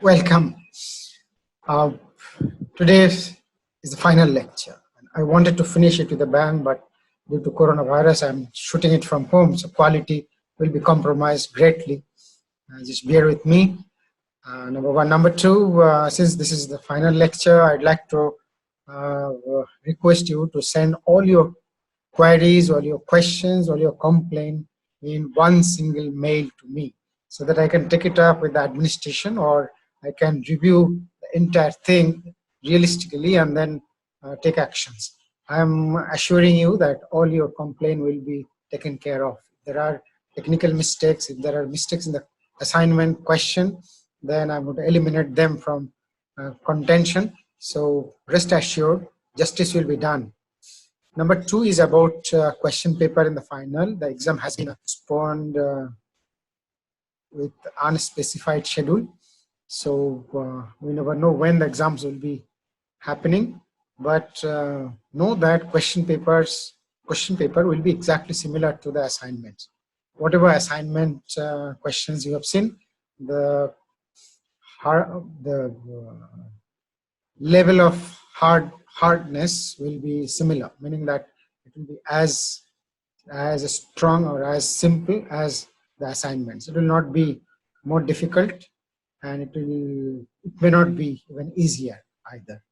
Welcome. Uh, Today is the final lecture. I wanted to finish it with a bang, but due to coronavirus, I'm shooting it from home, so quality will be compromised greatly. Just bear with me. Number one. Number two, since this is the final lecture, I'd like to request you to send all your queries, all your questions, all your complaint in one single mail to me so that I can take it up with the administration, or I can review the entire thing realistically and then take actions. I'm assuring you that all your complaint will be taken care of. If there are technical mistakes, if there are mistakes in the assignment question, then I'm going to eliminate them from contention. So rest assured, justice will be done. Number two is about question paper in the final. The exam has been postponed with unspecified schedule. So we never know when the exams will be happening, but know that question paper will be exactly similar to the assignments. Whatever assignment questions you have seen, the level of hardness will be similar, meaning that it will be as strong or as simple as the assignments. It will not be more difficult, and it may not be even easier either.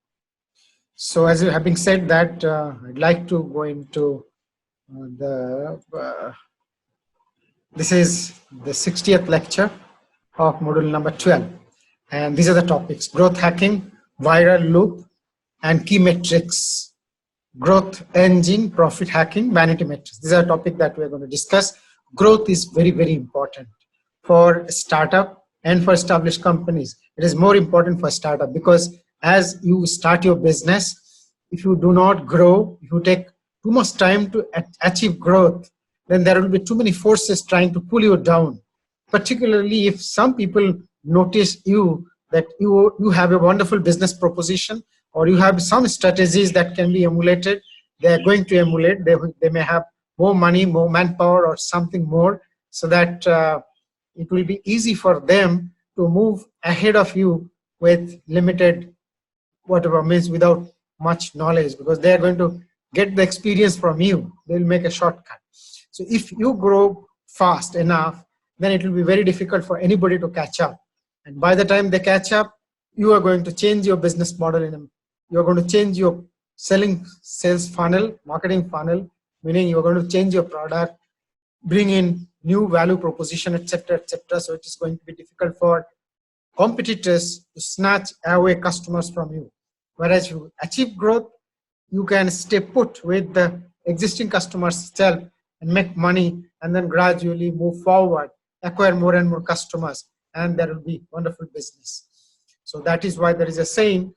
So as having said that, I'd like to go into this is the 60th lecture of module number 12, and these are the topics: growth hacking, viral loop, and key metrics, growth engine, profit hacking, vanity metrics. These are topics that we're going to discuss. Growth is very, very important for a startup and for established companies. It is more important for startup because as you start your business, if you do not grow, if you take too much time to achieve growth, then there will be too many forces trying to pull you down. Particularly if some people notice you that you have a wonderful business proposition, or you have some strategies that can be emulated, they are going to emulate. They may have more money, more manpower, or something more, so that it will be easy for them to move ahead of you with limited, whatever means, without much knowledge, because they are going to get the experience from you. They will make a shortcut. So if you grow fast enough, then it will be very difficult for anybody to catch up. And by the time they catch up, you are going to change your business model. You're going to change your sales funnel, marketing funnel, meaning you're going to change your product, bring in new value proposition, etc., etc. So it is going to be difficult for competitors to snatch away customers from you. Whereas you achieve growth, you can stay put with the existing customers itself and make money, and then gradually move forward, acquire more and more customers, and there will be wonderful business. So that is why there is a saying,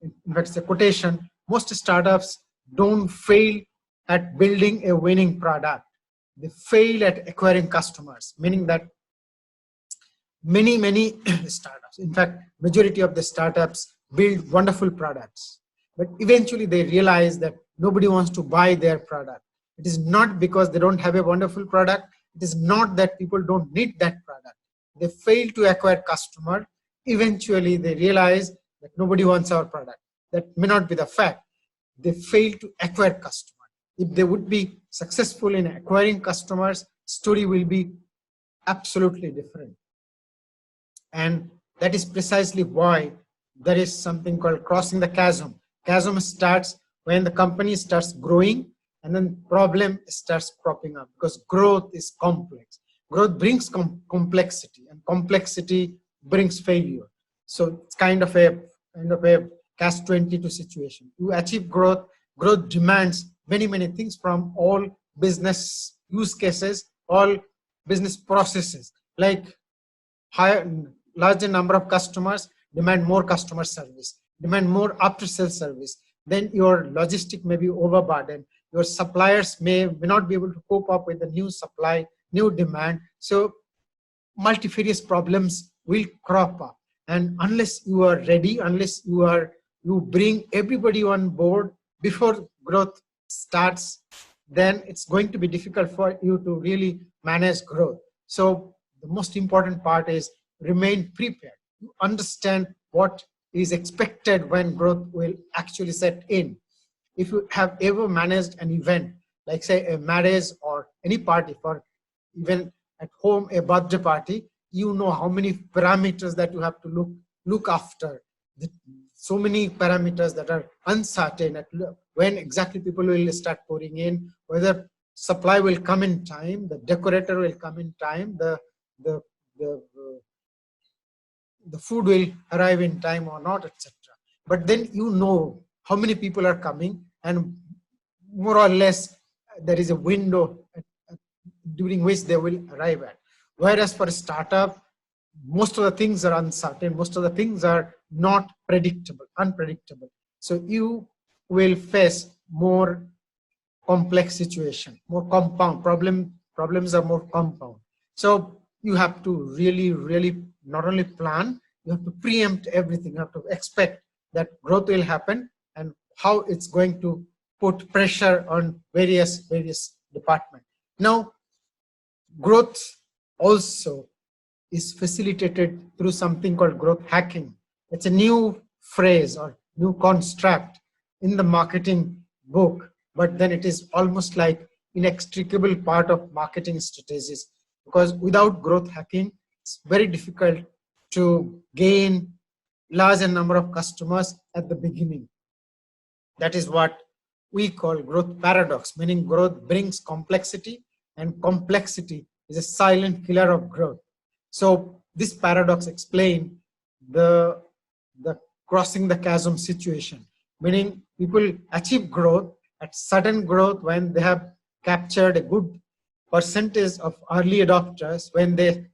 in fact it's a quotation: most startups don't fail at building a winning product, they fail at acquiring customers. Meaning that many startups, in fact majority of the startups, build wonderful products, but eventually they realize that nobody wants to buy their product. It is not because they don't have a wonderful product. It is not that people don't need that product. They fail to acquire customer. Eventually they realize that nobody wants our product. That may not be the fact. They fail to acquire customer. If they would be successful in acquiring customers, story will be absolutely different. And that is precisely why there is something called crossing the chasm. Chasm starts when the company starts growing, and then problem starts cropping up, because growth is complex. Growth brings complexity, and complexity brings failure. So it's kind of a catch-22 situation. You achieve growth. Growth demands many things from all business use cases, all business processes. Like larger number of customers demand more customer service, demand more after-sales service. Then your logistic may be overburdened. Your suppliers may not be able to cope up with the new supply, new demand. So multifarious problems will crop up. And unless you are ready, unless you bring everybody on board before growth starts, then it's going to be difficult for you to really manage growth. So the most important part is remain prepared. you understand what is expected when growth will actually set in. If you have ever managed an event, like say a marriage or any party, for even at home a birthday party, you know how many parameters that you have to look after. So many parameters that are uncertain at when exactly people will start pouring in, whether supply will come in time, the decorator will come in time, the the the food will arrive in time or not, etc. But then you know how many people are coming, and more or less there is a window during which they will arrive at. Whereas for a startup, most of the things are uncertain, most of the things are not predictable, unpredictable. So you will face more complex situation, more compound problems are more compound. So you have to really not only plan, you have to preempt everything. You have to expect that growth will happen and how it's going to put pressure on various departments. Now, growth also is facilitated through something called growth hacking. It's a new phrase or new construct in the marketing book, but then it is almost like inextricable part of marketing strategies, because without growth hacking, it's very difficult to gain larger number of customers at the beginning. That is what we call growth paradox, meaning growth brings complexity and complexity is a silent killer of growth. So this paradox explains the crossing the chasm situation, meaning people achieve growth at sudden growth when they have captured a good percentage of early adopters, when they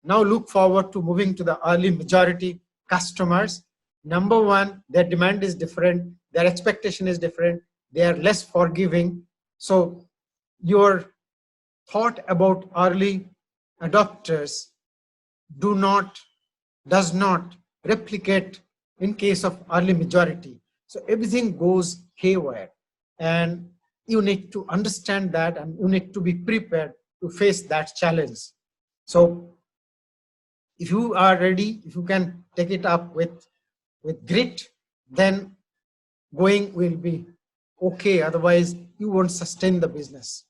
now look forward to moving to the early majority customers. Number one, their demand is different, their expectation is different, they are less forgiving. So your thought about early adopters does not replicate in case of early majority. So everything goes haywire, and you need to understand that, and you need to be prepared to face that challenge. So if you are ready, if you can take it up with grit, then going will be okay. Otherwise, you won't sustain the business.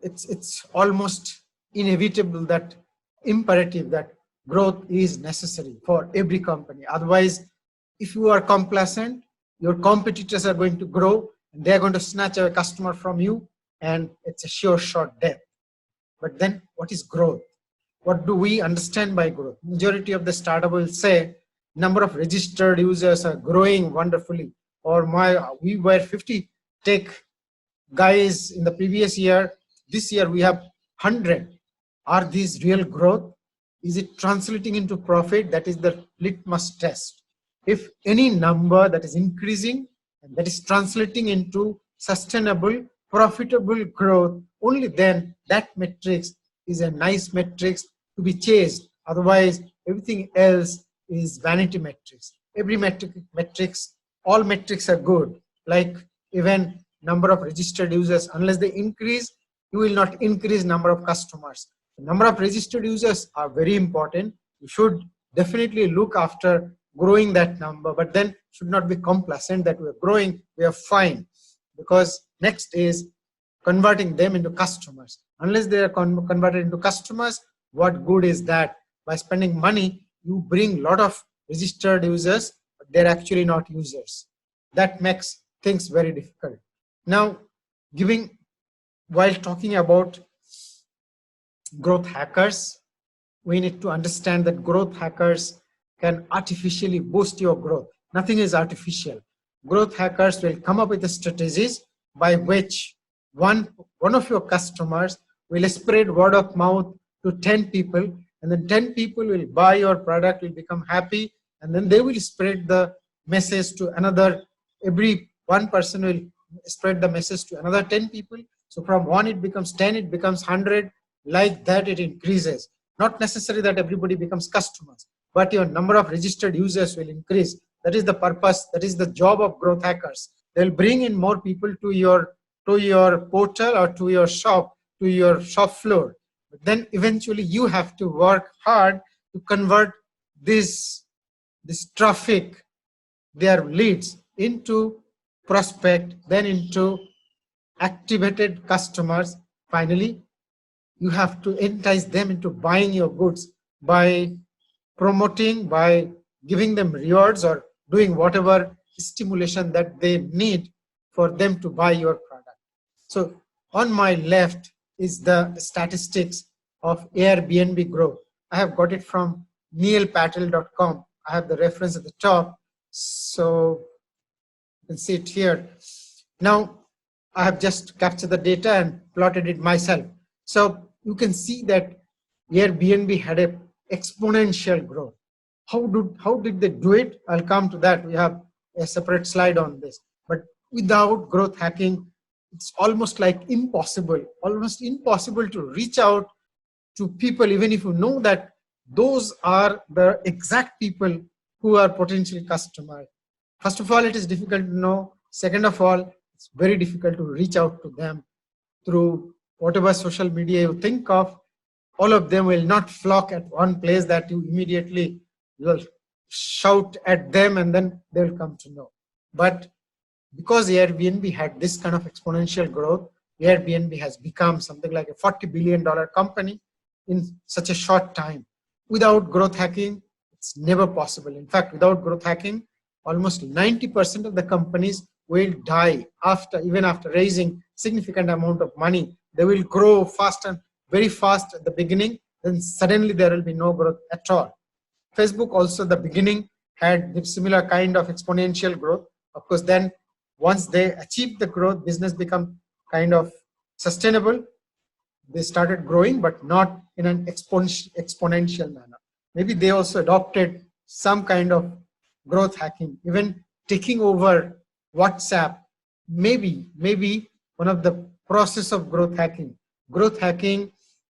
It's almost inevitable, that imperative that growth is necessary for every company. Otherwise, if you are complacent, your competitors are going to grow and they're going to snatch a customer from you, and it's a sure shot death. But then what is growth? What do we understand by growth? Majority of the startup will say number of registered users are growing wonderfully, or we were 50 tech guys in the previous year, this year we have 100. Are these real growth? Is it translating into profit? That is the litmus test. If any number that is increasing and that is translating into sustainable, profitable growth, only then that metrics is a nice metrics to be chased. Otherwise, everything else is vanity metrics. Every metrics, all metrics are good. Like even number of registered users, unless they increase, you will not increase number of customers. The number of registered users are very important. You should definitely look after growing that number, but then should not be complacent that we are growing, we are fine. Because next is converting them into customers. Unless they are converted into customers, what good is that? By spending money, you bring a lot of registered users, but they're actually not users. That makes things very difficult. Now, while talking about growth hackers, we need to understand that growth hackers can artificially boost your growth. Nothing is artificial. Growth hackers will come up with the strategies by which one of your customers will spread word of mouth to 10 people, and then 10 people will buy your product, will become happy, and then they will spread the message to another. Every one person will spread the message to another 10 people. So from 1 it becomes 10, it becomes 100. Like that it increases. Not necessary that everybody becomes customers, but your number of registered users will increase. That is the purpose, that is the job of growth hackers. They'll bring in more people to your portal or to your shop floor. But then eventually you have to work hard to convert this traffic, their leads, into prospect, then into activated customers. Finally, you have to entice them into buying your goods by promoting, by giving them rewards or doing whatever stimulation that they need for them to buy your product. So on my left is the statistics of Airbnb growth. I have got it from neilpatel.com. I have the reference at the top, so you can see it here. Now I have just captured the data and plotted it myself. So you can see that Airbnb had a exponential growth. How did they do it? I'll come to that. We have a separate slide on this. But without growth hacking, it's almost impossible to reach out to people, even if you know that those are the exact people who are potential customers. First of all, it is difficult to know. Second of all, it's very difficult to reach out to them through whatever social media you think of. All of them will not flock at one place that you immediately will shout at them and then they'll come to know. But because Airbnb had this kind of exponential growth, Airbnb has become something like a $40 billion company in such a short time. Without growth hacking, it's never possible. In fact, without growth hacking, almost 90% of the companies will die even after raising significant amount of money. They will grow fast and very fast at the beginning, then suddenly there will be no growth at all. Facebook also at the beginning had similar kind of exponential growth. Of course, then once they achieved the growth, business become kind of sustainable. They started growing, but not in an exponential manner. Maybe they also adopted some kind of growth hacking, even taking over WhatsApp. Maybe one of the process of growth hacking. Growth hacking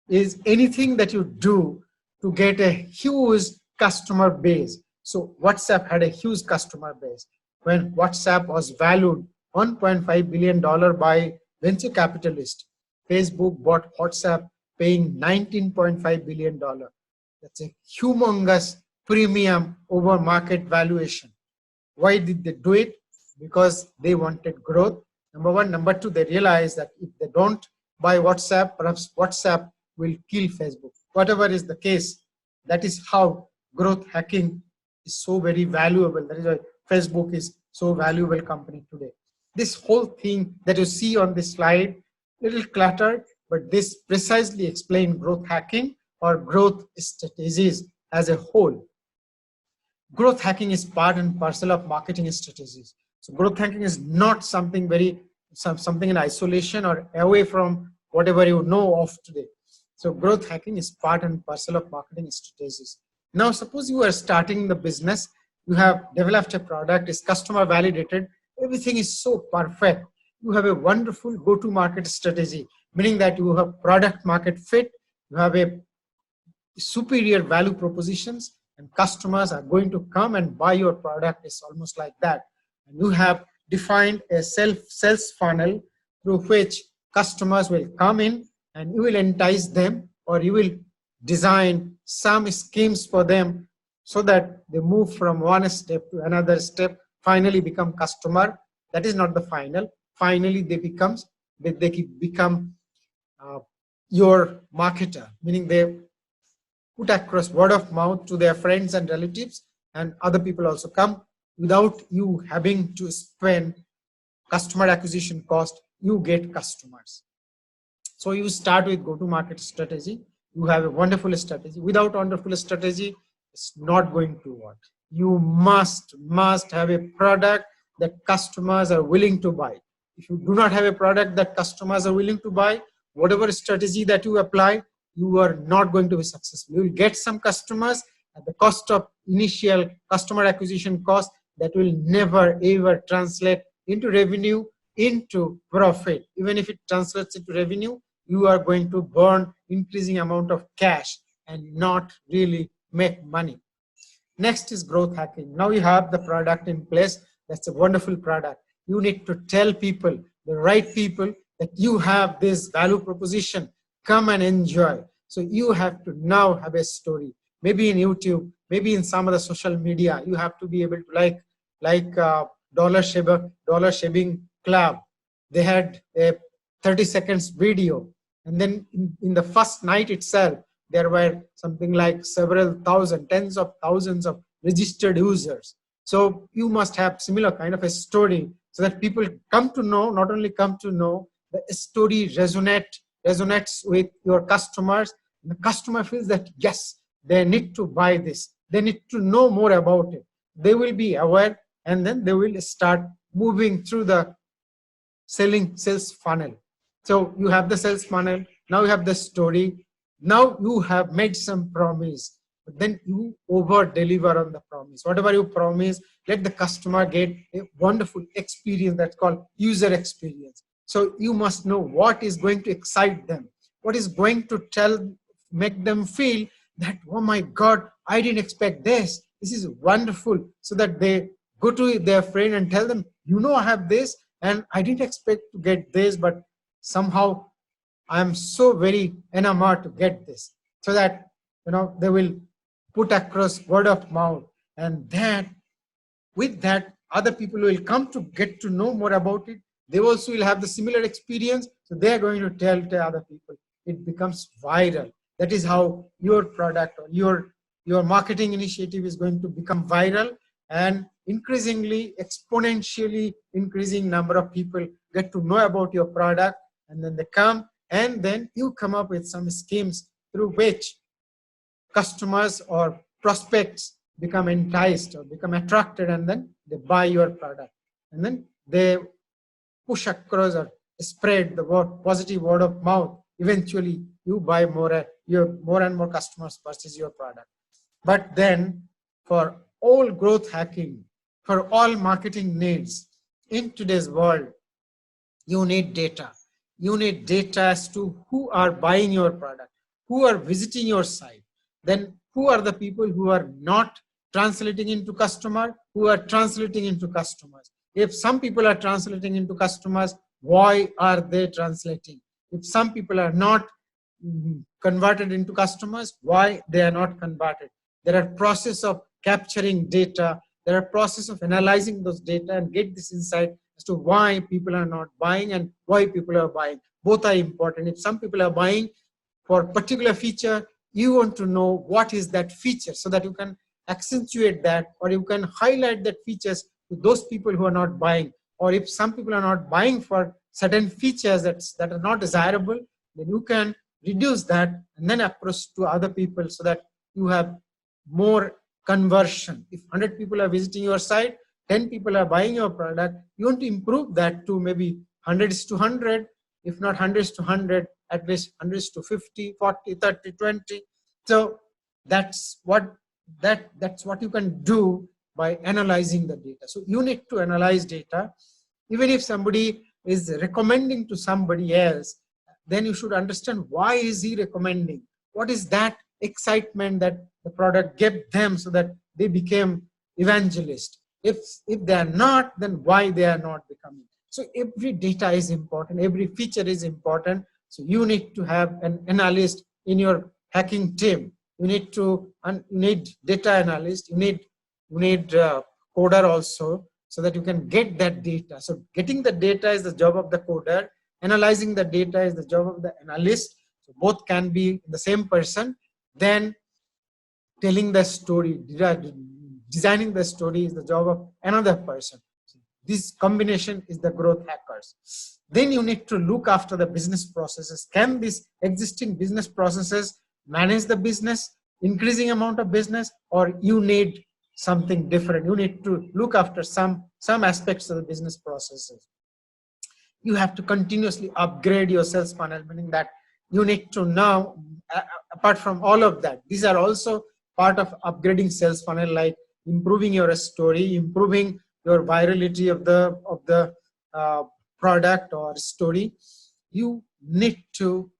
is anything that you do to get a huge customer base. So WhatsApp had a huge customer base. When WhatsApp was valued $1.5 billion by venture capitalists, Facebook bought WhatsApp paying $19.5 billion. That's a humongous premium over market valuation. Why did they do it? Because they wanted growth. Number one. Number two, they realized that if they don't buy WhatsApp, perhaps WhatsApp will kill Facebook. Whatever is the case, that is how growth hacking is so very valuable. That is why Facebook is so valuable company today. This whole thing that you see on this slide, little cluttered, but this precisely explains growth hacking or growth strategies as a whole. Growth hacking is part and parcel of marketing strategies. So growth hacking is not something in isolation or away from whatever you know of today. So growth hacking is part and parcel of marketing strategies. Now, suppose you are starting the business, you have developed a product, is customer validated, everything is so perfect. You have a wonderful go-to-market strategy, meaning that you have product market fit, you have a superior value propositions, and customers are going to come and buy your product. It's almost like that. And you have defined a sales funnel through which customers will come in and you will entice them, or you will design some schemes for them so that they move from one step to another step, finally become customer. That is not the final. Finally, they become your marketer, meaning they put across word of mouth to their friends and relatives, and other people also come without you having to spend customer acquisition cost. You get customers. So you start with go-to-market strategy. You have a wonderful strategy. Without wonderful strategy, it's not going to work. You must have a product that customers are willing to buy. If you do not have a product that customers are willing to buy, whatever strategy that you apply, you are not going to be successful. You will get some customers at the cost of initial customer acquisition cost that will never ever translate into revenue, into profit. Even if it translates into revenue, you are going to burn increasing amount of cash and not really make money. Next is growth hacking. Now you have the product in place. That's a wonderful product. You need to tell people, the right people, that you have this value proposition. Come and enjoy. So you have to now have a story. maybe in YouTube, maybe in some other social media. You have to be able to like Dollar Shaving Club. They had a 30 seconds video, and then in the first night itself, there were something like several thousand, tens of thousands of registered users. So you must have similar kind of a story so that people come to know, not only come to know, the story resonates with your customers. The customer feels that yes, they need to buy this. They need to know more about it. They will be aware, and then they will start moving through the sales funnel. So you have the sales funnel. Now you have the story. Now you have made some promise, but then you over deliver on the promise. Whatever you promise, let the customer get a wonderful experience that's called user experience. So you must know what is going to excite them, what is going to make them feel that, oh my God, I didn't expect this. This is wonderful. So that they go to their friend and tell them, I have this and I didn't expect to get this, but somehow I am so very enamored to get this. So that, they will put across word of mouth, and that with that, other people will come to get to know more about it. They also will have the similar experience. So they are going to tell to other people. It becomes viral. That is how your product or your marketing initiative is going to become viral, and increasingly, exponentially increasing number of people get to know about your product, and then they come, and then you come up with some schemes through which customers or prospects become enticed or become attracted, and then they buy your product, and then they push across or spread the positive word of mouth. Eventually you buy more, more and more customers purchase your product. But then for all growth hacking, for all marketing needs in today's world, you need data. You need data as to who are buying your product, who are visiting your site, then who are the people who are not translating into customer, who are translating into customers. If some people are translating into customers, why are they translating? If some people are not converted into customers, why they are not converted? There are process of capturing data. There are process of analyzing those data and get this insight as to why people are not buying and why people are buying. Both are important. If some people are buying for a particular feature, you want to know what is that feature so that you can accentuate that, or you can highlight that features to those people who are not buying. Or if some people are not buying for certain features that are not desirable, then you can reduce that and then approach to other people so that you have more conversion. If 100 people are visiting your site, 10 people are buying your product, you want to improve that to maybe 100 to 100, if not 100 to 100, at least 100 to 50, 40, 30, 20. So that's what you can do by analyzing the data. So you need to analyze data. Even if somebody is recommending to somebody else, then you should understand why is he recommending. What is that excitement that the product gave them so that they became evangelists. If they are not, then why they are not becoming. So every data is important, every feature is important. So you need to have an analyst in your hacking team. You need data analyst, you need coder also, so that you can get that data. So getting the data is the job of the coder, analyzing the data is the job of the analyst. So both can be the same person. Then telling the story, designing the story is the job of another person. So this combination is the growth hackers. Then you need to look after the business processes. Can these existing business processes manage the business, increasing amount of business, or you need something different? You need to look after some aspects of the business processes. You have to continuously upgrade your sales funnel, meaning that you need to now, apart from all of that, these are also part of upgrading sales funnel, like improving your story, improving your virality of the product or story. You need to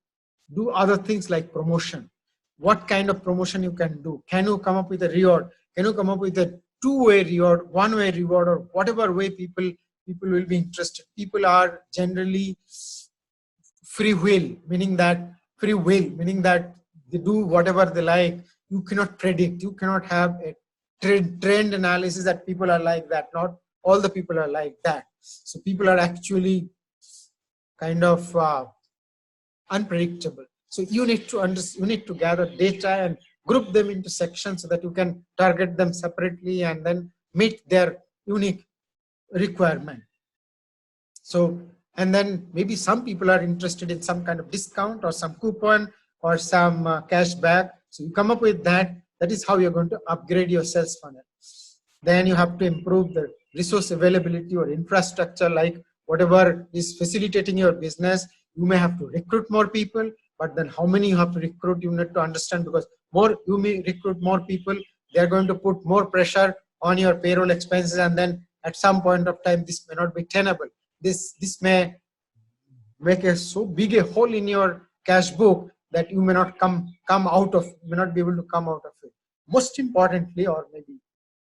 do other things like promotion. What kind of promotion you can do? Can you come up with a reward? Can you come up with a two-way reward, one-way reward, or whatever way people will be interested? People are generally free will, meaning that they do whatever they like. you cannot predict. You cannot have a trend analysis that people are like that. Not all the people are like that. So people are actually kind of unpredictable. So you need to gather data and group them into sections so that you can target them separately and then meet their unique requirement. So, and then maybe some people are interested in some kind of discount or some coupon or some cash back. So you come up with that. That is how you're going to upgrade your sales funnel. Then you have to improve the resource availability or infrastructure, like whatever is facilitating your business. You may have to recruit more people, but then how many you have to recruit, you need to understand, because more you may recruit more people, they're going to put more pressure on your payroll expenses, and then at some point of time this may not be tenable. This may make a so big a hole in your cash book that you may not come out of, may not be able to come out of it. Most importantly, or maybe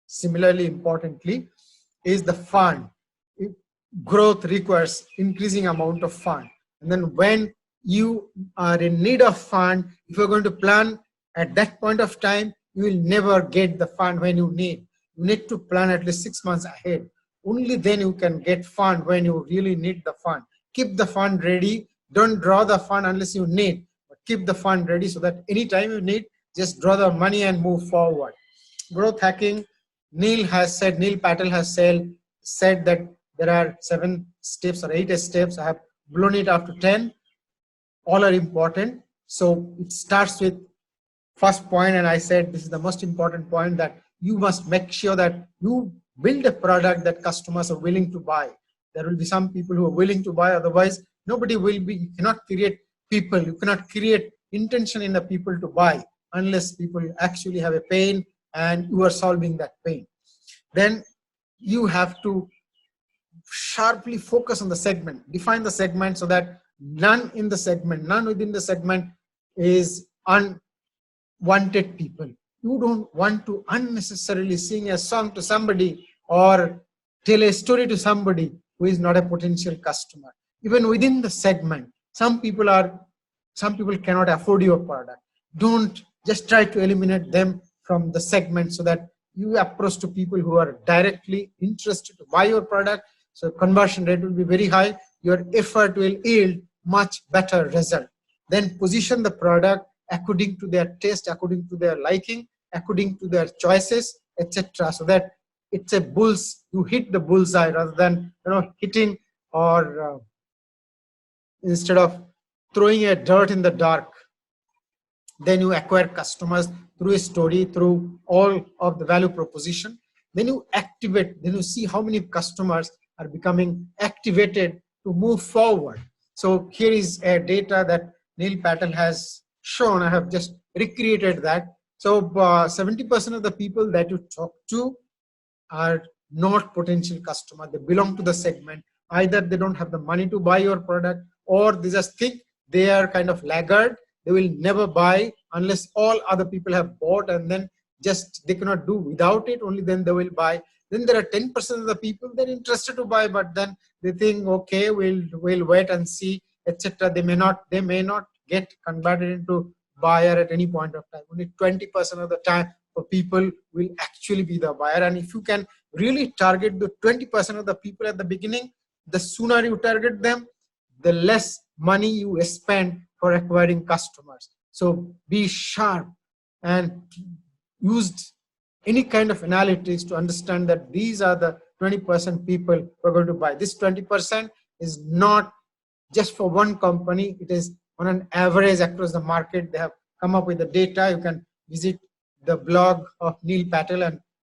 similarly importantly, is the fund. Growth requires increasing amount of fund, and then when you are in need of fund, if you're going to plan at that point of time, you will never get the fund when you need. You need to plan at least 6 months ahead. Only then you can get fund when you really need the fund. Keep the fund ready. Don't draw the fund unless you need, but keep the fund ready so that anytime you need, just draw the money and move forward. Growth hacking, Neil Patel has said that there are 7 steps or 8 steps. I have blown it up to 10. All are important. So it starts with first point, and I said this is the most important point, that you must make sure that you build a product that customers are willing to buy. There will be some people who are willing to buy, otherwise nobody will be. You cannot create people, you cannot create intention in the people to buy unless people actually have a pain and you are solving that pain. Then you have to sharply focus on the segment, define the segment so that none within the segment is unwanted people. You don't want to unnecessarily sing a song to somebody or tell a story to somebody who is not a potential customer. Even within the segment, some people cannot afford your product. Don't just try to eliminate them from the segment, so that you approach to people who are directly interested to buy your product. So conversion rate will be very high. Your effort will yield much better result. Then position the product according to their taste, according to their liking, according to their choices, etc. So that it's you hit the bullseye rather than hitting or instead of throwing a dirt in the dark. Then you acquire customers through a story, through all of the value proposition. Then you activate, then you see how many customers are becoming activated to move forward. So here is a data that Neil Patel has shown. I have just recreated that. So 70% of the people that you talk to are not potential customer. They belong to the segment. Either they don't have the money to buy your product, or they just think they are kind of laggard. They will never buy unless all other people have bought, and then just they cannot do without it. Only then they will buy. Then there are 10% of the people that are interested to buy, but then they think, okay, we'll wait and see, etc. They may not get converted into buyer at any point of time. Only 20% of the time for people will actually be the buyer. And if you can really target the 20% of the people at the beginning, the sooner you target them, the less money you spend for acquiring customers. So be sharp and use any kind of analytics to understand that these are the 20% people who are going to buy. This 20% is not just for one company, it is on an average across the market. They have come up with the data. You can visit the blog of Neil Patel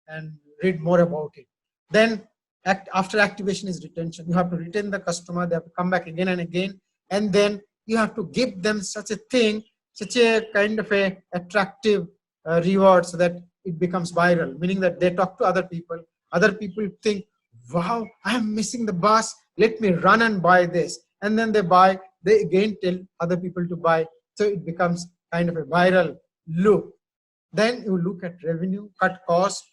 and read more about it. Then after activation is retention. You have to retain the customer. They have to come back again and again. And then you have to give them such a kind of a attractive reward so that it becomes viral, meaning that they talk to other people. Other people think, wow, I'm missing the bus. Let me run and buy this. And then they buy, they again tell other people to buy. So it becomes kind of a viral loop. Then you look at revenue, cut cost,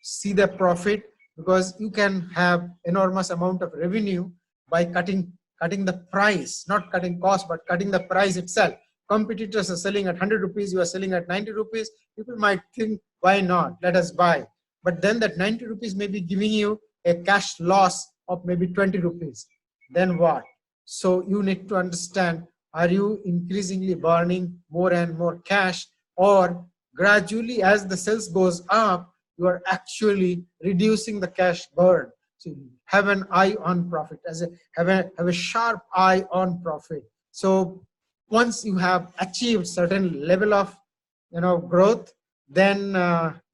see the profit, because you can have enormous amount of revenue by cutting the price, not cutting cost, but cutting the price itself. competitors are selling at 100 rupees, you are selling at 90 rupees, people might think, why not? Let us buy. But then that 90 rupees may be giving you a cash loss of maybe 20 rupees. Then what? So you need to understand, are you increasingly burning more and more cash, or gradually as the sales goes up, you are actually reducing the cash burn? So have an eye on profit, have a sharp eye on profit. So once you have achieved certain level of growth, then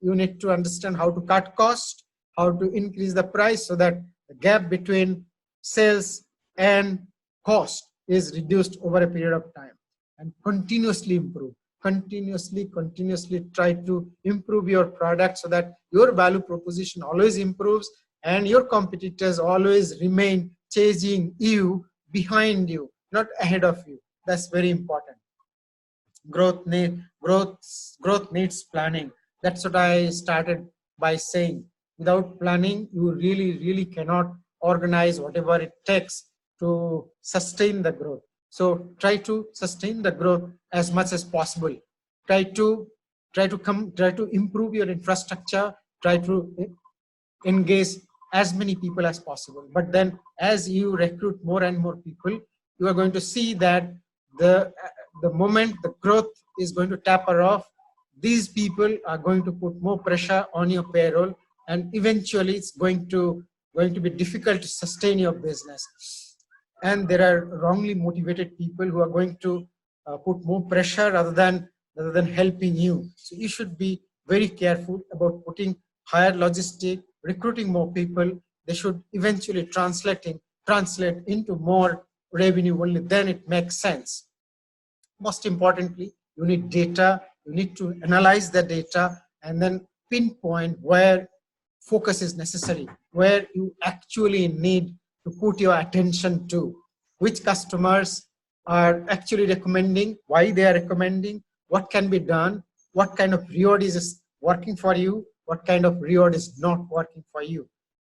you need to understand how to cut cost, how to increase the price, so that the gap between sales and cost is reduced over a period of time. And continuously improve, continuously try to improve your product, so that your value proposition always improves and your competitors always remain chasing you, behind you, not ahead of you. That's very important. Growth needs planning. That's what I started by saying. Without planning, you really cannot organize whatever it takes to sustain the growth. So try to sustain the growth as much as possible. Try to improve your infrastructure. Try to engage as many people as possible. But then as you recruit more and more people, you are going to see that the moment the growth is going to taper off, these people are going to put more pressure on your payroll, and eventually it's going to be difficult to sustain your business. And there are wrongly motivated people who are going to put more pressure rather than helping you. So you should be very careful about putting higher logistic, recruiting more people. They should eventually translate into more revenue. Only then it makes sense. Most importantly, you need data. You need to analyze the data and then pinpoint where focus is necessary, where you actually need to put your attention to, which customers are actually recommending, why they are recommending, what can be done, what kind of reward is working for you, what kind of reward is not working for you.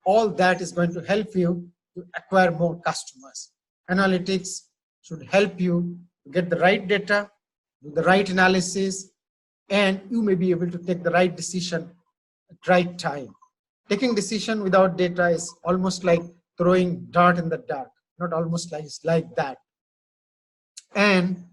All that is going to help you to acquire more customers. Analytics should help you to get the right data, do the right analysis, and you may be able to take the right decision at the right time. Taking decision without data is almost like throwing dirt in the dark. Not almost, like it's like that. And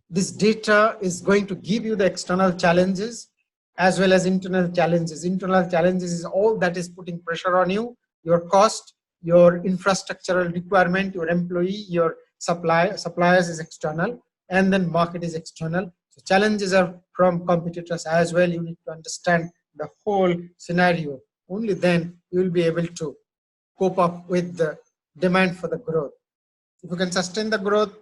this data is going to give you the external challenges as well as internal challenges. Internal challenges is all that is putting pressure on you, your cost, your infrastructural requirement, your employee, your suppliers is external, and then market is external. So challenges are from competitors as well. You need to understand the whole scenario. Only then you will be able to cope up with the demand for the growth. If you can sustain the growth,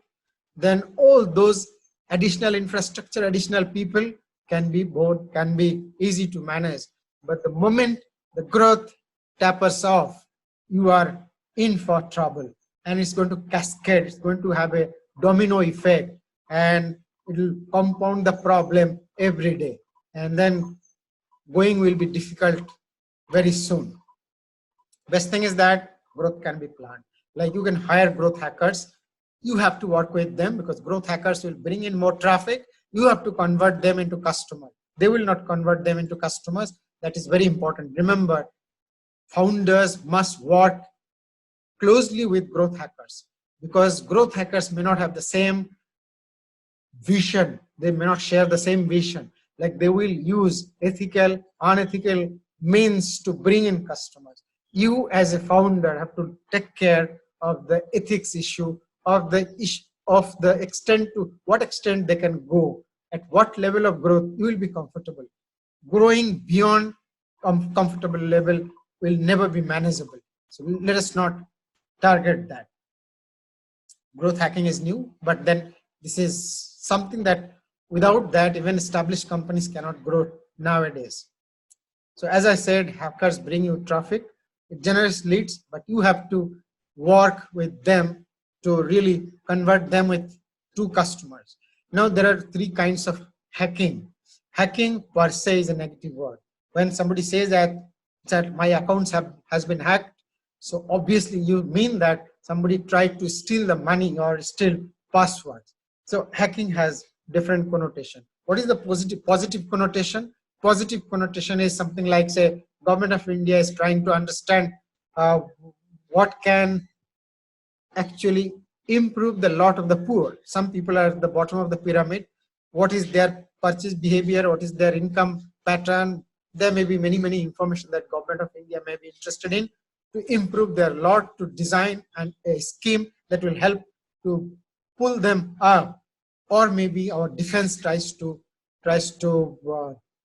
then all those additional infrastructure, additional people can be easy to manage. But the moment the growth tapers off, you are in for trouble, and it's going to cascade. It's going to have a domino effect, and it will compound the problem every day, and then going will be difficult very soon. Best thing is that growth can be planned. Like, you can hire growth hackers. You have to work with them because growth hackers will bring in more traffic. You have to convert them into customers. They will not convert them into customers. That is very important. Remember, founders must work closely with growth hackers, because growth hackers may not have the same vision. They may not share the same vision. Like, they will use ethical, unethical means to bring in customers. You as a founder have to take care of the ethics issue, of the extent to what extent they can go, at what level of growth you will be comfortable. Growing beyond comfortable level will never be manageable. So let us not target that. Growth hacking is new, but then this is something that without that, even established companies cannot grow nowadays. So as I said, hackers bring you traffic, it generates leads, but you have to work with them to really convert them with true customers. Now, there are three kinds of hacking. Hacking per se is a negative word. When somebody says that my accounts has been hacked, so obviously you mean that somebody tried to steal the money or steal passwords. So hacking has different connotation. What is the positive connotation? Positive connotation is something like, say, government of India is trying to understand what can actually improve the lot of the poor. Some people are at the bottom of the pyramid. What is their purchase behavior? What is their income pattern? There may be many information that government of India may be interested in to improve their lot, to design a scheme that will help to pull them up. Or maybe our defense tries to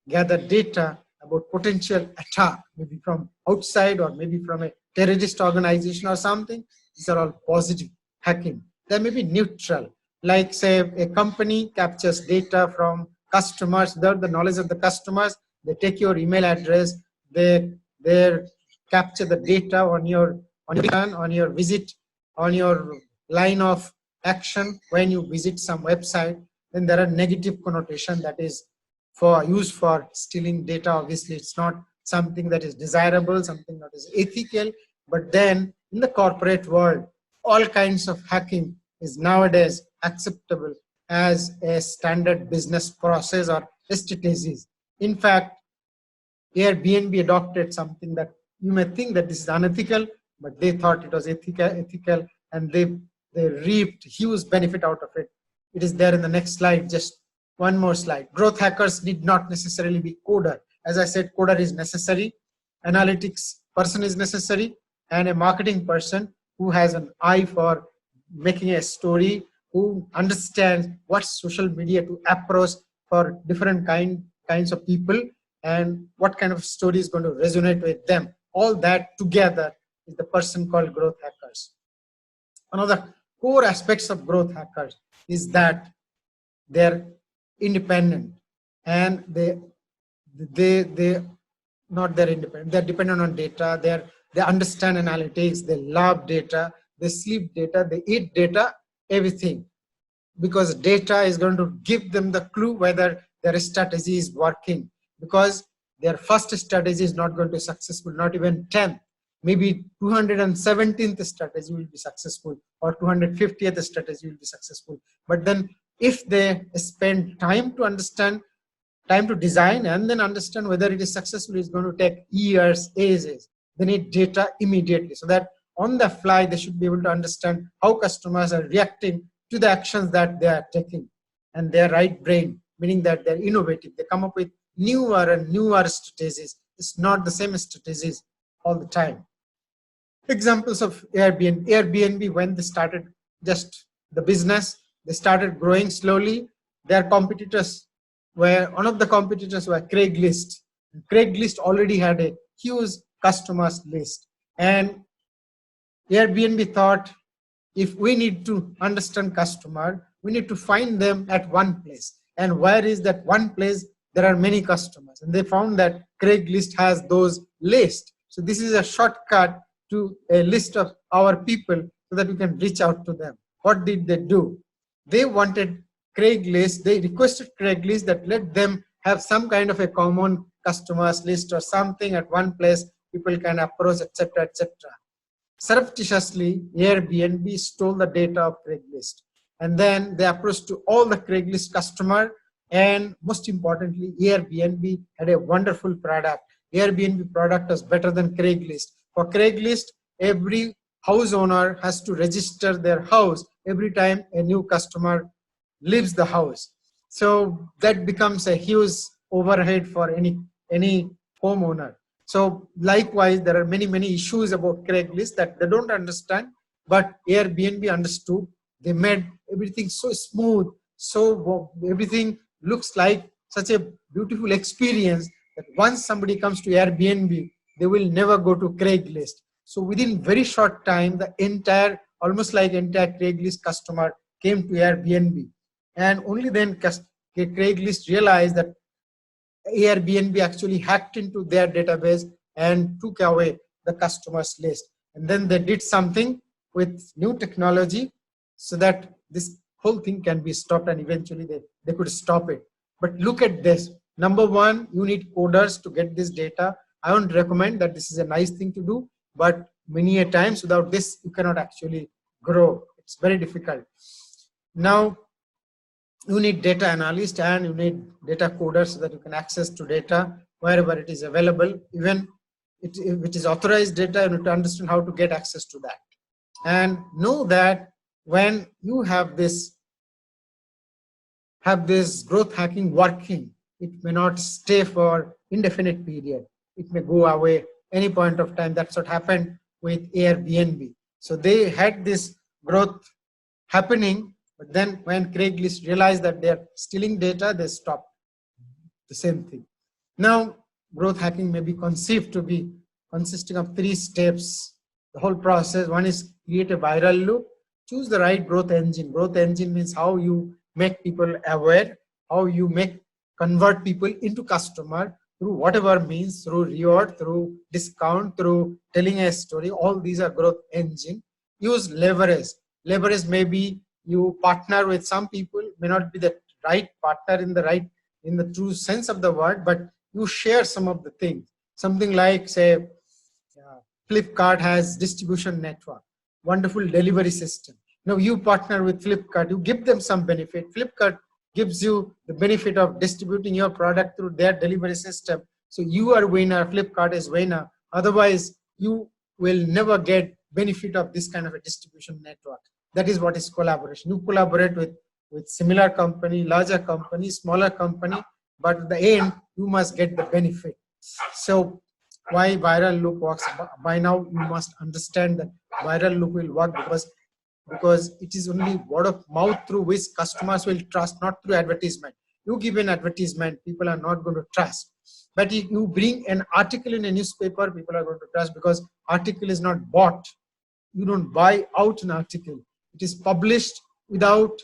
gather data about potential attack, maybe from outside or maybe from a terrorist organization or something. These are all positive hacking. They may be neutral, like, say, a company captures data from customers without the knowledge of the customers. They take your email address, they capture the data on your visit, on your line of action when you visit some website. Then there are negative connotation that is used for stealing data. Obviously, it's not something that is desirable, something that is ethical. But then in the corporate world, all kinds of hacking is nowadays acceptable as a standard business process or strategies. In fact, Airbnb adopted something that you may think that this is unethical, but they thought it was ethical, and they reaped huge benefit out of it. It is there in the next slide. Just one more slide. Growth hackers need not necessarily be coder. As I said, coder is necessary, analytics person is necessary, and a marketing person who has an eye for making a story, who understands what social media to approach for different kinds of people, and what kind of story is going to resonate with them. All that together is the person called growth hackers. One of the core aspects of growth hackers is that they're independent, and they're independent. They're dependent on data. They understand analytics. They love data. They sleep data. They eat data. Everything, because data is going to give them the clue whether their strategy is working. Because their first strategy is not going to be successful, not even 10th. Maybe 217th strategy will be successful, or 250th strategy will be successful. But then if they spend time to understand, time to design, and then understand whether it is successful, it's going to take years, ages. They need data immediately, so that on the fly they should be able to understand how customers are reacting to the actions that they are taking. And their right brain, meaning that they're innovative. They come up with newer and newer strategies. It's not the same strategies all the time. Examples of Airbnb, when they started just the business, they started growing slowly. Their competitors one of the competitors were Craigslist. Craigslist already had a huge customers list. And Airbnb thought, if we need to understand customer, we need to find them at one place. And where is that one place? There are many customers. And they found that Craigslist has those lists. So this is a shortcut to a list of our people so that we can reach out to them. What did they do? They wanted Craigslist, they requested Craigslist that let them have some kind of a common customers list or something at one place people can approach, etc., etc. Surreptitiously, Airbnb stole the data of Craigslist, and then they approached to all the Craigslist customer. And most importantly, Airbnb had a wonderful product. Airbnb product was better than Craigslist. For Craigslist, every house owner has to register their house every time a new customer leaves the house. So that becomes a huge overhead for any homeowner. So likewise, there are many issues about Craigslist that they don't understand, but Airbnb understood. They made everything so smooth, so everything looks like such a beautiful experience that once somebody comes to Airbnb, they will never go to Craigslist. So within very short time, almost like entire Craigslist customer came to Airbnb. And only then Craigslist realized that Airbnb actually hacked into their database and took away the customers list. And then they did something with new technology so that this whole thing can be stopped, and eventually they could stop it. But look at this. Number one, you need coders to get this data. I won't recommend that. This is a nice thing to do, but many a times without this, you cannot actually grow. It's very difficult. Now, you need data analyst and you need data coders so that you can access to data wherever it is available. Even if it is authorized data, you need to understand how to get access to that. And know that when you have this growth hacking working, it may not stay for indefinite period. It may go away any point of time. That's what happened with Airbnb. So they had this growth happening, but then when Craigslist realized that they're stealing data, they stopped. The same thing. Now, growth hacking may be conceived to be consisting of 3 steps. The whole process, one is create a viral loop, choose the right growth engine. Growth engine means how you make people aware, how you convert people into customer through whatever means, through reward, through discount, through telling a story. All these are growth engine. Use leverage. Leverage may be you partner with some people, may not be the right partner in the true sense of the word, but you share some of the things. Something like, say, Flipkart has distribution network, wonderful delivery system. Now you partner with Flipkart, you give them some benefit. Flipkart gives you the benefit of distributing your product through their delivery system. So you are winner, Flipkart is winner. Otherwise, you will never get benefit of this kind of a distribution network. That is what is collaboration. You collaborate with similar company, larger company, smaller company, but at the end, you must get the benefit. So why viral loop works? By now, you must understand that viral loop will work because it is only word of mouth through which customers will trust, not through advertisement. You give an advertisement, people are not going to trust. But if you bring an article in a newspaper, people are going to trust because article is not bought. You don't buy out an article. It is published without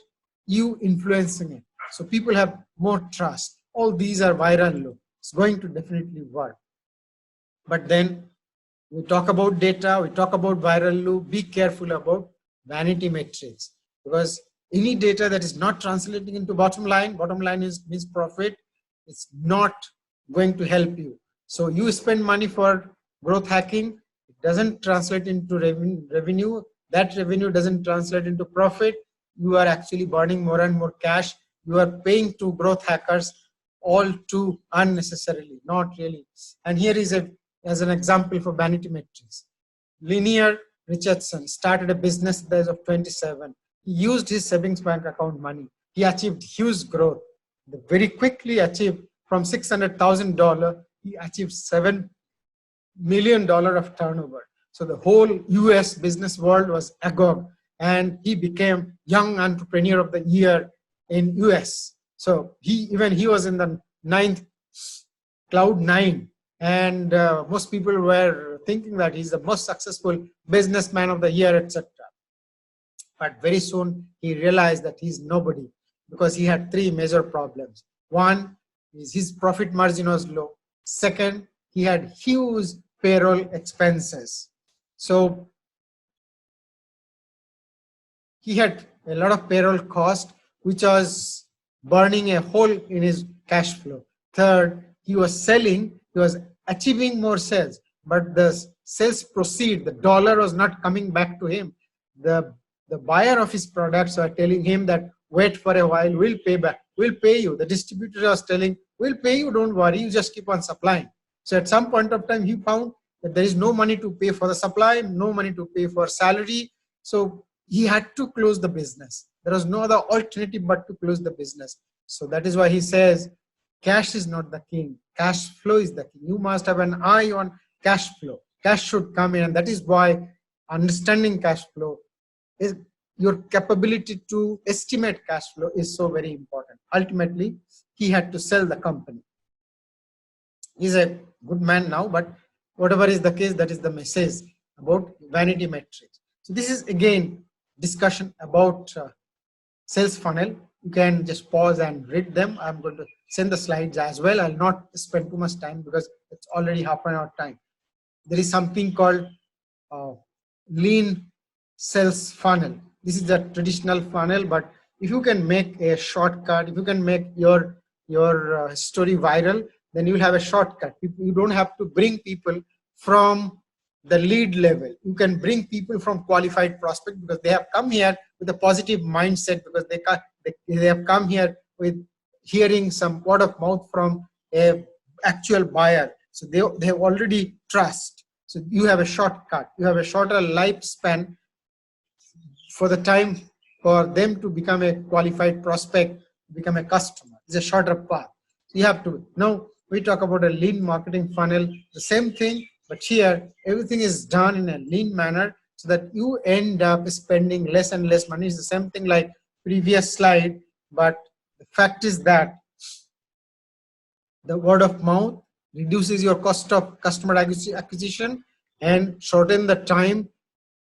you influencing it. So people have more trust. All these are viral loop. It's going to definitely work. But then we talk about data, we talk about viral loop. Be careful about vanity metrics, because any data that is not translating into bottom line means profit, it's not going to help you. So you spend money for growth hacking, it doesn't translate into revenue. That revenue doesn't translate into profit. You are actually burning more and more cash. You are paying to growth hackers all too unnecessarily, not really. And here is as an example for vanity metrics. Linear Richardson started a business at the age of 27. He used his savings bank account money. He achieved huge growth. They very quickly achieved from $600,000, he achieved $7 million of turnover. So the whole US business world was agog, and he became Young Entrepreneur of the Year in US. So he was in the cloud 9, and most people were thinking that he's the most successful businessman of the year, etc. But very soon he realized that he's nobody, because he had 3 major problems. One is his profit margin was low. Second, he had huge payroll expenses. So he had a lot of payroll cost, which was burning a hole in his cash flow. Third, he was achieving more sales, but the sales proceed, the dollar was not coming back to him. The buyer of his products were telling him that wait for a while, we'll pay back, we'll pay you. The distributor was telling, we'll pay you, don't worry, you just keep on supplying. So at some point of time, he found that there is no money to pay for the supply, no money to pay for salary. So he had to close the business. There was no other alternative but to close the business. So that is why he says, cash is not the king, cash flow is the king. You must have an eye on cash flow. Cash should come in, and that is why understanding cash flow is your capability to estimate cash flow is so very important. Ultimately, he had to sell the company. He's a good man now, but whatever is the case, that is the message about vanity metrics. So this is again discussion about sales funnel. You can just pause and read them. I'm going to send the slides as well. I'll not spend too much time because it's already half an hour time. There is something called lean sales funnel. This is the traditional funnel, but if you can make a shortcut, if you can make your story viral, then you will have a shortcut. You don't have to bring people from the lead level. You can bring people from qualified prospect because they have come here with a positive mindset, because They have come here with hearing some word of mouth from a actual buyer. So they have already trust. So you have a shortcut. You have a shorter lifespan for the time for them to become a qualified prospect, become a customer. It's a shorter path. So you have to. Now we talk about a lean marketing funnel, the same thing, but here everything is done in a lean manner so that you end up spending less and less money. It's the same thing like previous slide, but the fact is that the word of mouth reduces your cost of customer acquisition and shorten the time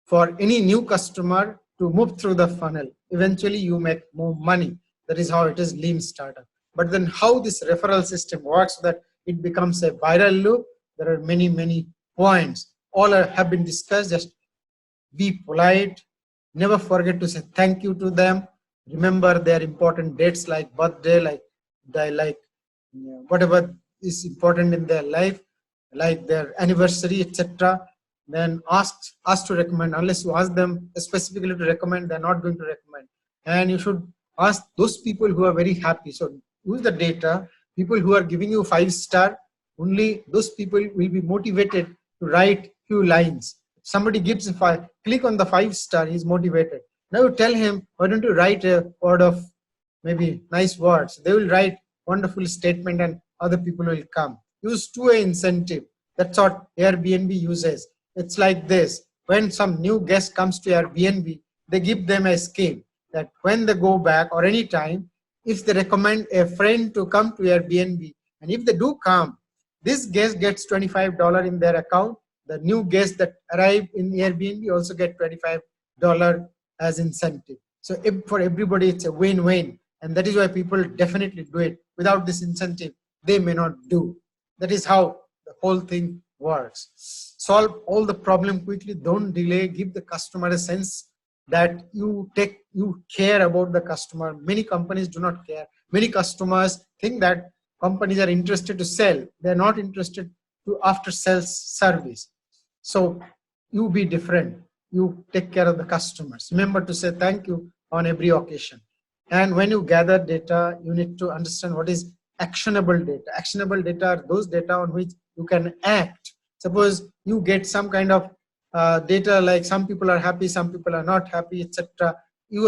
for any new customer to move through the funnel. Eventually you make more money. That is how it is lean startup. But then how this referral system works so that it becomes a viral loop, there are many points. All have been discussed. Just be polite. Never forget to say thank you to them. Remember their important dates like birthday, like whatever is important in their life, like their anniversary, etc. Then ask to recommend. Unless you ask them specifically to recommend, they're not going to recommend. And you should ask those people who are very happy. So use the data. People who are giving you 5-star, only those people will be motivated to write few lines. If somebody gives a 5, click on the 5-star, he's motivated. Now you tell him, why don't you write a word of maybe nice words? They will write wonderful statement and other people will come. Use two-way incentive. That's what Airbnb uses. It's like this. When some new guest comes to Airbnb, they give them a scheme that when they go back or any time, if they recommend a friend to come to Airbnb, and if they do come, this guest gets $25 in their account. The new guests that arrive in Airbnb also get $25 as incentive. So for everybody, it's a win-win. And that is why people definitely do it. Without this incentive, they may not do. That is how the whole thing works. Solve all the problem quickly. Don't delay. Give the customer a sense that you care about the customer. Many companies do not care. Many customers think that companies are interested to sell. They're not interested to after sales service. So you be different. You take care of the customers. Remember to say thank you on every occasion. And when you gather data, you need to understand what is actionable data. Actionable data are those data on which you can act. Suppose you get some kind of data like some people are happy, some people are not happy, etc. You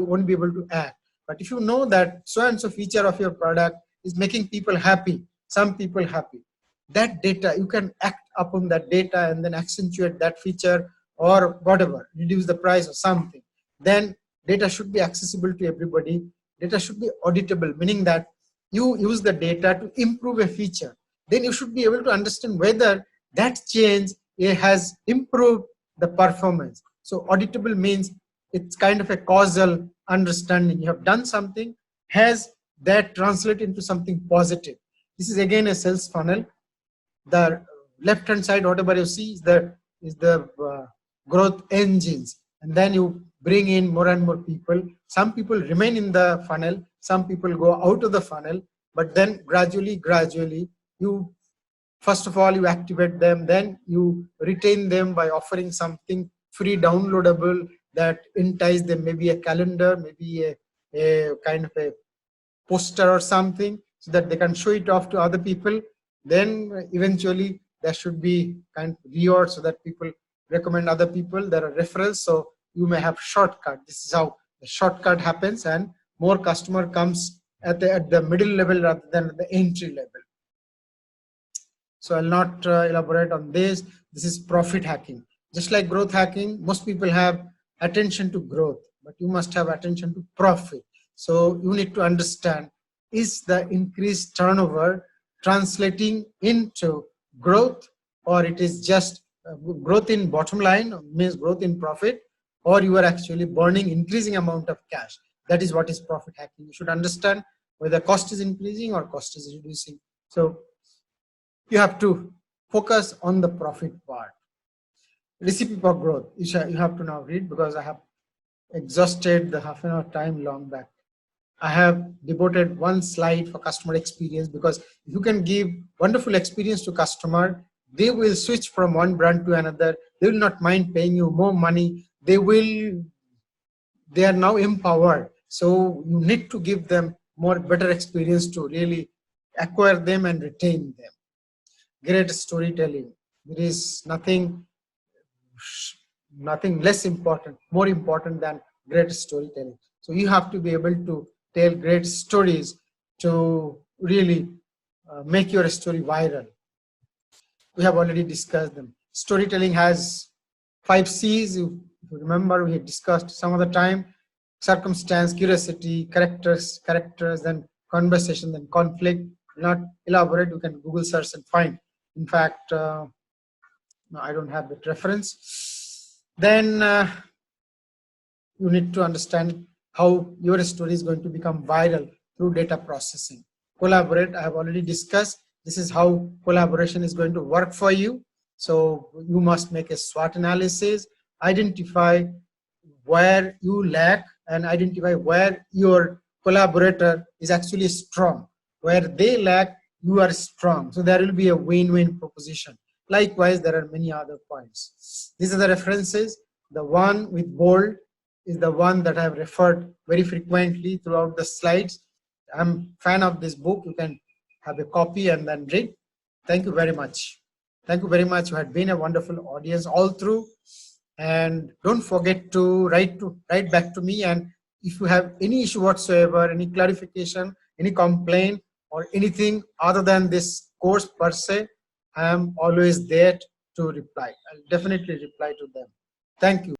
won't be able to act. But if you know that so and so feature of your product is making people happy, some people happy, that data, you can act upon that data and then accentuate that feature or whatever, reduce the price or something. Then data should be accessible to everybody. Data should be auditable, meaning that you use the data to improve a feature. Then you should be able to understand whether that change has improved the performance. So auditable means it's kind of a causal understanding. You have done something, has that translated into something positive. This is again a sales funnel. The left hand side, whatever you see, is the growth engines, and then you bring in more and more people. Some people remain in the funnel, some people go out of the funnel, but then gradually you first of all you activate them, then you retain them by offering something free downloadable that entice them, maybe a calendar, maybe a kind of a poster or something, so that they can show it off to other people. Then eventually there should be kind of reward so that people recommend other people. There are referrals, so you may have shortcut. This is how the shortcut happens, and more customer comes at the middle level rather than at the entry level. So I'll not elaborate on this. This is profit hacking. Just like growth hacking, most people have attention to growth, but you must have attention to profit. So you need to understand, is the increased turnover translating into growth, or it is just growth in bottom line, means growth in profit, or you are actually burning increasing amount of cash. That is what is profit hacking. You should understand whether cost is increasing or cost is reducing. So you have to focus on the profit part. Recipe for growth. You have to now read, because I have exhausted the half an hour time long back. I have devoted one slide for customer experience, because if you can give wonderful experience to customer, they will switch from one brand to another. They will not mind paying you more money. They are now empowered. So you need to give them better experience to really acquire them and retain them. Great storytelling. There is nothing less important, more important than great storytelling. So you have to be able to tell great stories to really make your story viral. We have already discussed them. Storytelling has 5 C's. If you remember, we had discussed some of the time: circumstance, curiosity, characters, then conversation, then conflict. Not elaborate. You can Google search and find. In fact, no, I don't have that reference. Then you need to understand how your story is going to become viral through data processing. Collaborate, I have already discussed. This is how collaboration is going to work for you. So you must make a SWOT analysis, identify where you lack, and identify where your collaborator is actually strong. Where they lack, you are strong. So there will be a win-win proposition. Likewise, there are many other points. These are the references. The one with bold is the one that I have referred very frequently throughout the slides. I'm a fan of this book. You can have a copy and then read. Thank you very much. Thank you very much. You had been a wonderful audience all through. And don't forget to write back to me. And if you have any issue whatsoever, any clarification, any complaint, or anything other than this course per se, I am always there to reply. I'll definitely reply to them. Thank you.